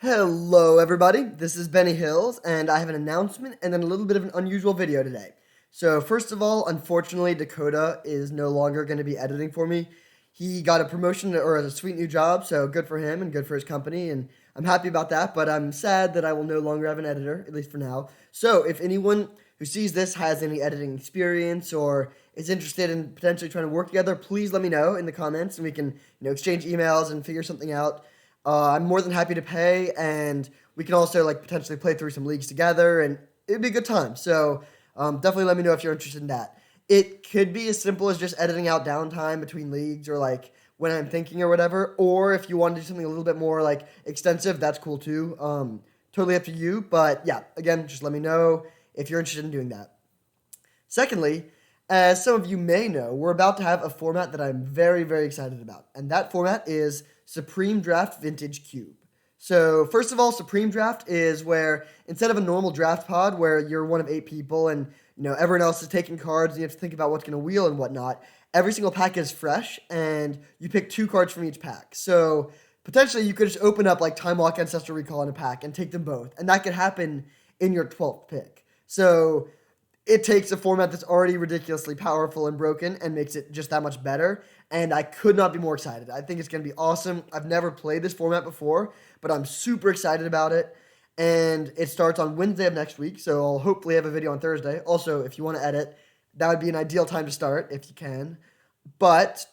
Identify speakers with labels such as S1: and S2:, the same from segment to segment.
S1: Hello, everybody. This is Benny Hills, and I have an announcement and then a little bit of an unusual video today. So, first of all, unfortunately, Dakota is no longer going to be editing for me. He got a promotion or a sweet new job, so good for him and good for his company, and I'm happy about that, but I'm sad that I will no longer have an editor, at least for now. So, if anyone who sees this has any editing experience or is interested in potentially trying to work together, please let me know in the comments and we can, exchange emails and figure something out. I'm more than happy to pay, and we can also like potentially play through some leagues together, and it'd be a good time. So definitely let me know if you're interested in that. It could be as simple as just editing out downtime between leagues, or like when I'm thinking or whatever. Or if you want to do something a little bit more like extensive, that's cool too. Totally up to you. But yeah, again, just let me know if you're interested in doing that. Secondly, as some of you may know, we're about to have a format that I'm very, very excited about. And that format is Supreme Draft Vintage Cube. So, first of all, Supreme Draft is where instead of a normal draft pod where you're one of 8 people and everyone else is taking cards and you have to think about what's going to wheel and whatnot, every single pack is fresh and you pick 2 cards from each pack. So, potentially you could just open up like Time Walk Ancestral Recall in a pack and take them both. And that could happen in your 12th pick. So, it takes a format that's already ridiculously powerful and broken and makes it just that much better. And I could not be more excited. I think it's going to be awesome. I've never played this format before, but I'm super excited about it. And it starts on Wednesday of next week, so I'll hopefully have a video on Thursday. Also, if you want to edit, that would be an ideal time to start if you can. But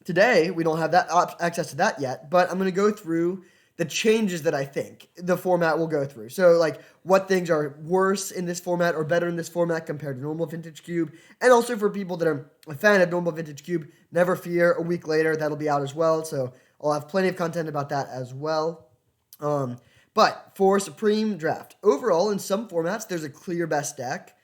S1: today, we don't have that access to that yet, but I'm going to go through the changes that I think the format will go through. So, like, what things are worse in this format or better in this format compared to normal Vintage Cube. And also for people that are a fan of normal Vintage Cube, never fear, a week later, that'll be out as well. So, I'll have plenty of content about that as well. But for Supreme Draft, overall, in some formats, there's a clear best deck.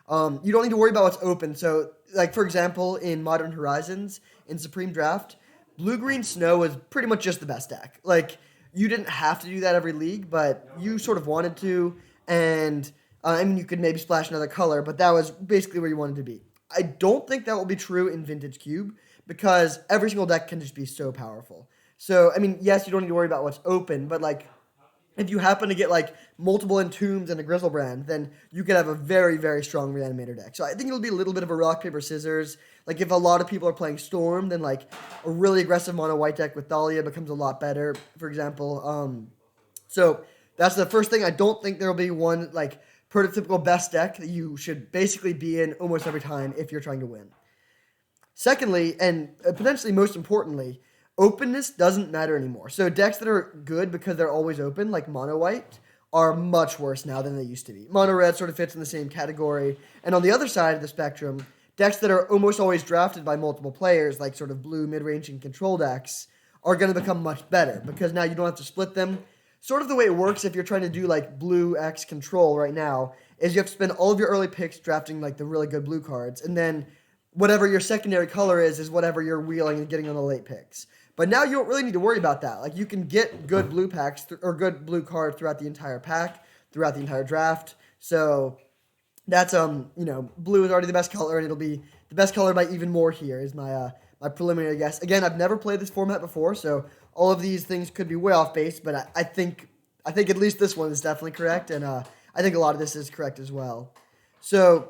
S1: You don't need to worry about what's open. So, like, for example, in Modern Horizons, in Supreme Draft, Blue Green Snow is pretty much just the best deck. Like, you didn't have to do that every league, but you sort of wanted to. And, I mean, you could maybe splash another color, but that was basically where you wanted to be. I don't think that will be true in Vintage Cube because every single deck can just be so powerful. So, I mean, yes, you don't need to worry about what's open, but, like, if you happen to get like multiple Entombs and a Griselbrand, then you could have a very, very strong Reanimator deck. So I think it'll be a little bit of a rock, paper, scissors. Like if a lot of people are playing Storm, then like a really aggressive mono white deck with Thalia becomes a lot better, for example. So that's the first thing. I don't think there'll be one like prototypical best deck that you should basically be in almost every time if you're trying to win. Secondly, and potentially most importantly, openness doesn't matter anymore. So decks that are good because they're always open, like Mono White, are much worse now than they used to be. Mono Red sort of fits in the same category. And on the other side of the spectrum, decks that are almost always drafted by multiple players, like sort of blue, mid-range, and control decks, are going to become much better because now you don't have to split them. Sort of the way it works if you're trying to do like blue X control right now is you have to spend all of your early picks drafting like the really good blue cards, and then whatever your secondary color is whatever you're wheeling and getting on the late picks. But now you don't really need to worry about that. Like you can get good blue packs or good blue cards throughout the entire pack, throughout the entire draft. So that's blue is already the best color, and it'll be the best color by even more here is my preliminary guess. Again, I've never played this format before, so all of these things could be way off base, but I think at least this one is definitely correct, and I think a lot of this is correct as well. So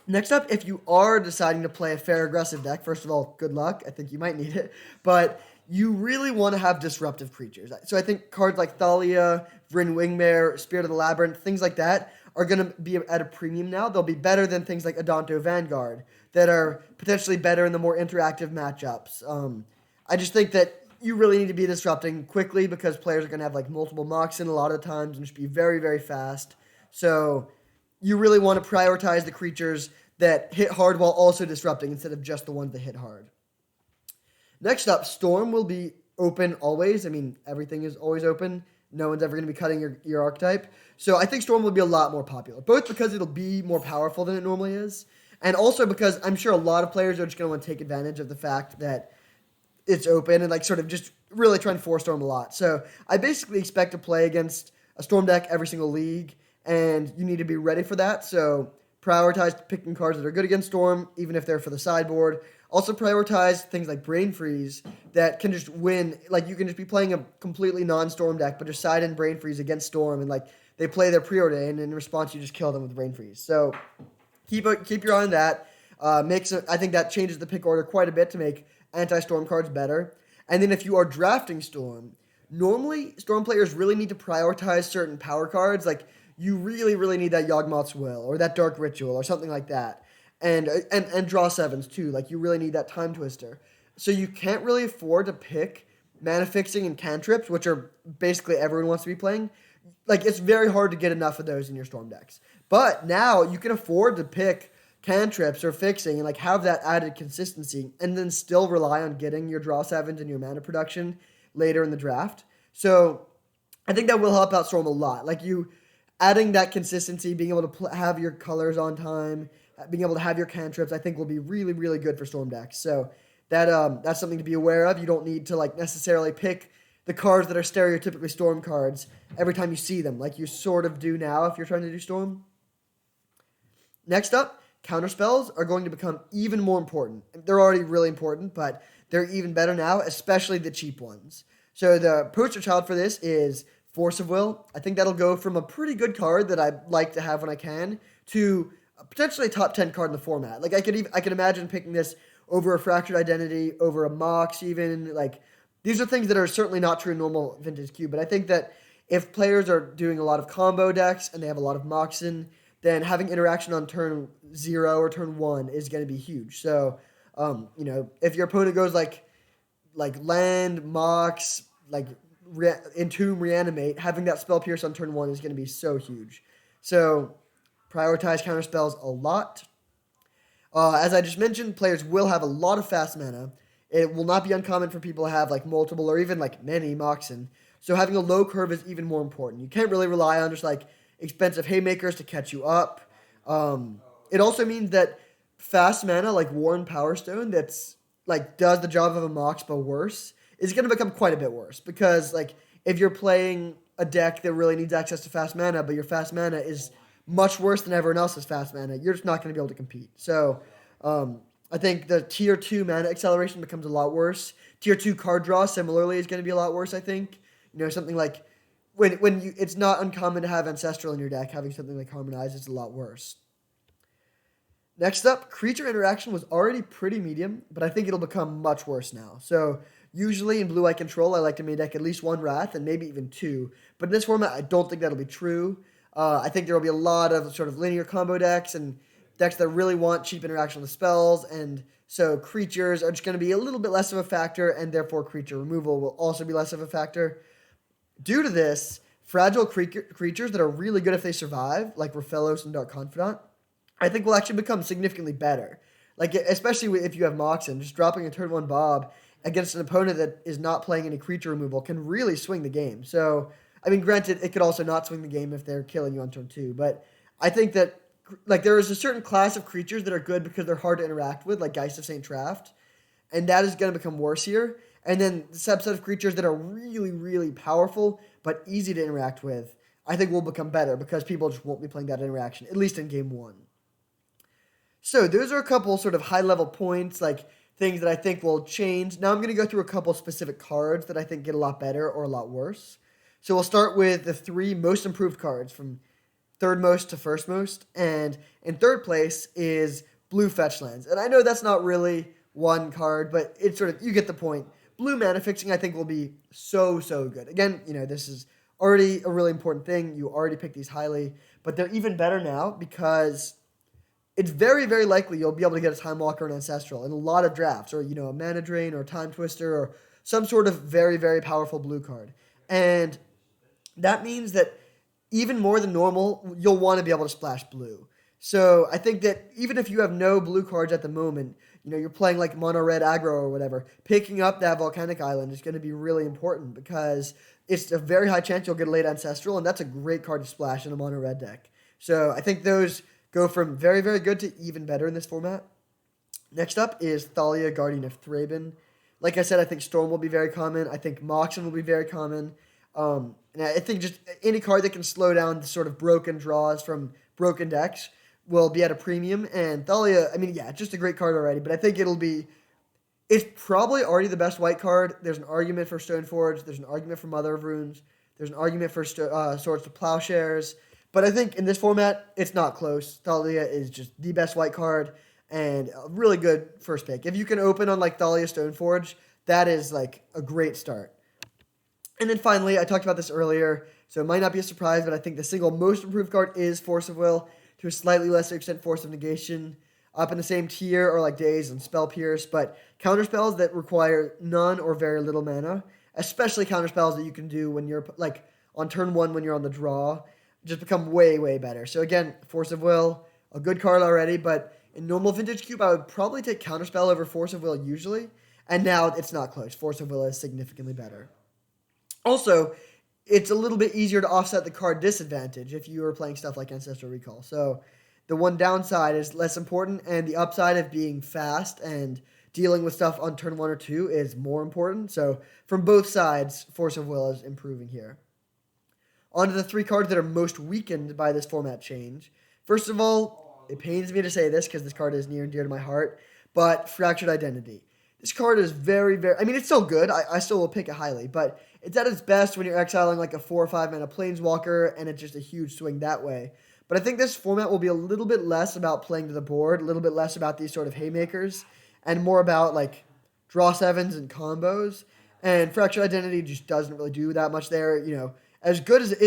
S1: next up, if you are deciding to play a fair aggressive deck, first of all, good luck. I think you might need it, but you really want to have disruptive creatures. So I think cards like Thalia, Vryn Wingmare, Spirit of the Labyrinth, things like that are going to be at a premium now. They'll be better than things like Adanto Vanguard that are potentially better in the more interactive matchups. I just think that you really need to be disrupting quickly because players are going to have like multiple Moxen a lot of the times and just be very, very fast. So you really want to prioritize the creatures that hit hard while also disrupting instead of just the ones that hit hard. Next up, Storm will be open always. I mean, everything is always open. No one's ever going to be cutting your archetype. So I think Storm will be a lot more popular, both because it'll be more powerful than it normally is, and also because I'm sure a lot of players are just going to want to take advantage of the fact that it's open and like sort of just really try and force Storm a lot. So I basically expect to play against a Storm deck every single league, and you need to be ready for that. So prioritize picking cards that are good against Storm, even if they're for the sideboard. Also prioritize things like Brain Freeze that can just win. Like you can just be playing a completely non-Storm deck, but just side in Brain Freeze against Storm, and like they play their pre-order, and in response you just kill them with Brain Freeze. So keep your eye on that. I think that changes the pick order quite a bit to make anti-Storm cards better. And then if you are drafting Storm, normally Storm players really need to prioritize certain power cards. Like you really, really need that Yawgmoth's Will or that Dark Ritual or something like that. And draw sevens too. Like you really need that Time Twister. So you can't really afford to pick Mana Fixing and Cantrips, which are basically everyone wants to be playing. Like it's very hard to get enough of those in your Storm decks. But now you can afford to pick Cantrips or Fixing and like have that added consistency and then still rely on getting your draw sevens and your mana production later in the draft. So I think that will help out Storm a lot. Like you adding that consistency, being able to have your colors on time, being able to have your cantrips, I think will be really, really good for Storm decks. So that's something to be aware of. You don't need to like necessarily pick the cards that are stereotypically Storm cards every time you see them, like you sort of do now if you're trying to do Storm. Next up, counterspells are going to become even more important. They're already really important, but they're even better now, especially the cheap ones. So the poster child for this is Force of Will. I think that'll go from a pretty good card that I like to have when I can to potentially a top 10 card in the format. Like I could imagine picking this over a Fractured Identity, over a Mox even. Like these are things that are certainly not true in normal Vintage Cube, but I think that if players are doing a lot of combo decks and they have a lot of Moxen, then having interaction on turn 0 or turn 1 is going to be huge. So, if your opponent goes like land, Mox, like Entomb, Reanimate, having that Spell Pierce on turn 1 is going to be so huge. So prioritize counterspells a lot. As I just mentioned, players will have a lot of fast mana. It will not be uncommon for people to have like multiple or even like many Moxen. So having a low curve is even more important. You can't really rely on just like expensive haymakers to catch you up. It also means that fast mana like Worn Power Stone that's like does the job of a Mox but worse is going to become quite a bit worse because like if you're playing a deck that really needs access to fast mana but your fast mana is much worse than everyone else's fast mana, you're just not going to be able to compete. So I think the tier 2 mana acceleration becomes a lot worse. Tier 2 card draw similarly is going to be a lot worse, I think. Something like when you it's not uncommon to have Ancestral in your deck, having something like Harmonize is a lot worse. Next up, creature interaction was already pretty medium, but I think it'll become much worse now. So usually in Blue-Eye Control, I like to main deck at least one Wrath and maybe even two. But in this format, I don't think that'll be true. I think there will be a lot of sort of linear combo decks and decks that really want cheap interaction with spells, and so creatures are just going to be a little bit less of a factor, and therefore creature removal will also be less of a factor. Due to this, fragile creatures that are really good if they survive, like Raphelos and Dark Confidant, I think will actually become significantly better. Like, especially if you have Moxen, just dropping a turn 1 Bob against an opponent that is not playing any creature removal can really swing the game. So, I mean, granted, it could also not swing the game if they're killing you on turn 2, but I think that like there is a certain class of creatures that are good because they're hard to interact with, like Geist of St. Traft, and that is going to become worse here. And then the subset of creatures that are really, really powerful but easy to interact with, I think will become better because people just won't be playing that interaction, at least in game 1. So those are a couple sort of high-level points, like things that I think will change. Now I'm going to go through a couple specific cards that I think get a lot better or a lot worse. So we'll start with the 3 most improved cards from third most to first most. And in third place is blue fetch lands. And I know that's not really one card, but it's sort of, you get the point. Blue mana fixing, I think, will be so, so good. Again, this is already a really important thing. You already picked these highly, but they're even better now because it's very, very likely you'll be able to get a Time Walker and Ancestral in a lot of drafts, or, a Mana Drain or Time Twister or some sort of very, very powerful blue card. And that means that even more than normal, you'll want to be able to splash blue. So I think that even if you have no blue cards at the moment, you're playing like mono red aggro or whatever, picking up that Volcanic Island is going to be really important because it's a very high chance you'll get a late Ancestral, and that's a great card to splash in a mono red deck. So I think those go from very, very good to even better in this format. Next up is Thalia, Guardian of Thraben. Like I said, I think Storm will be very common. I think Moxen will be very common. And I think just any card that can slow down the sort of broken draws from broken decks will be at a premium. And Thalia, I mean, yeah, just a great card already, but I think it's probably already the best white card. There's an argument for Stoneforge. There's an argument for Mother of Runes. There's an argument for Swords to Plowshares. But I think in this format, it's not close. Thalia is just the best white card and a really good first pick. If you can open on like Thalia Stoneforge, that is like a great start. And then finally, I talked about this earlier, so it might not be a surprise, but I think the single most improved card is Force of Will, to a slightly lesser extent Force of Negation. Up in the same tier are like Daze and Spell Pierce, but counterspells that require none or very little mana, especially counterspells that you can do when you're like on turn 1 when you're on the draw, just become way, way better. So again, Force of Will, a good card already, but in normal Vintage Cube, I would probably take Counterspell over Force of Will usually, and now it's not close. Force of Will is significantly better. Also, it's a little bit easier to offset the card disadvantage if you are playing stuff like Ancestral Recall. So the one downside is less important, and the upside of being fast and dealing with stuff on turn 1 or 2 is more important. So from both sides, Force of Will is improving here. On to the 3 cards that are most weakened by this format change. First of all, it pains me to say this because this card is near and dear to my heart, but Fractured Identity. This card is very, very... I mean, it's still good. I still will pick it highly, but it's at its best when you're exiling like a 4 or 5 mana Planeswalker, and it's just a huge swing that way. But I think this format will be a little bit less about playing to the board, a little bit less about these sort of haymakers, and more about like draw 7s and combos. And Fractured Identity just doesn't really do that much there. You know, as good as it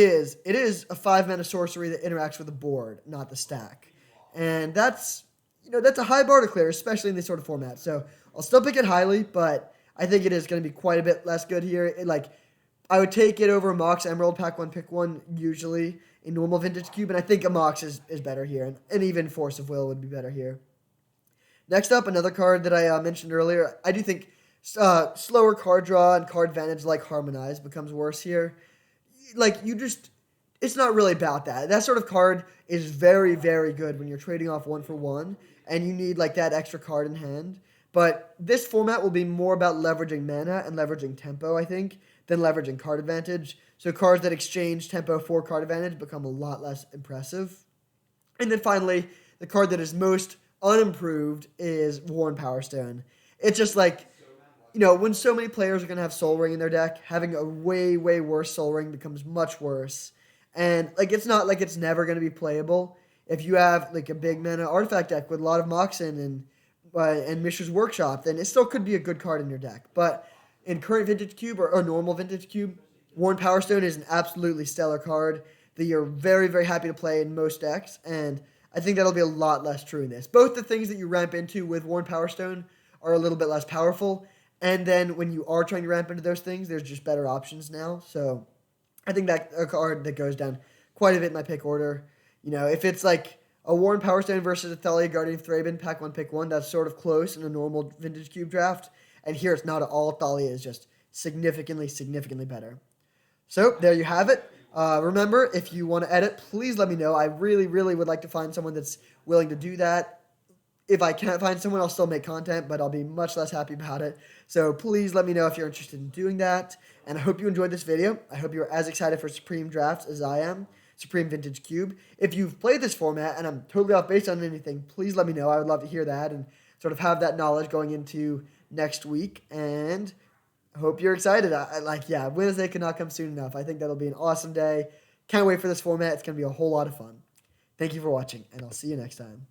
S1: is a 5 mana sorcery that interacts with the board, not the stack. And that's a high bar to clear, especially in this sort of format. So I'll still pick it highly, but I think it is going to be quite a bit less good here. I would take it over Mox Emerald Pack 1 Pick 1 usually in normal Vintage Cube, and I think a Mox is better here, and even Force of Will would be better here. Next up, another card that I mentioned earlier. I do think slower card draw and card advantage like Harmonize becomes worse here. It's not really about that. That sort of card is very, very good when you're trading off 1 for 1, and you need like that extra card in hand. But this format will be more about leveraging mana and leveraging tempo, I think, than leveraging card advantage. So cards that exchange tempo for card advantage become a lot less impressive. And then finally, the card that is most unimproved is Worn Power Stone. It's just like, when so many players are going to have Soul Ring in their deck, having a way, way worse Soul Ring becomes much worse. And it's not like it's never going to be playable. If you have like a big mana artifact deck with a lot of Moxen and Mishra's Workshop, then it still could be a good card in your deck. But in current Vintage Cube or normal Vintage Cube, Worn Power Stone is an absolutely stellar card that you're very, very happy to play in most decks, and I think that'll be a lot less true in this. Both the things that you ramp into with Worn Power Stone are a little bit less powerful, and then when you are trying to ramp into those things, there's just better options now. So I think that's a card that goes down quite a bit in my pick order. If it's like a Worn Power Stone versus a Thalia Guardian of Thraben, Pack 1, Pick 1, that's sort of close in a normal Vintage Cube draft. And here it's not at all. Thalia is just significantly, significantly better. So there you have it. Remember, if you want to edit, please let me know. I really, really would like to find someone that's willing to do that. If I can't find someone, I'll still make content, but I'll be much less happy about it. So please let me know if you're interested in doing that. And I hope you enjoyed this video. I hope you're as excited for Supreme Drafts as I am. Supreme Vintage Cube. If you've played this format and I'm totally off base on anything, please let me know. I would love to hear that and sort of have that knowledge going into next week. And I hope you're excited. Wednesday could not come soon enough. I think that'll be an awesome day. Can't wait for this format. It's going to be a whole lot of fun. Thank you for watching, and I'll see you next time.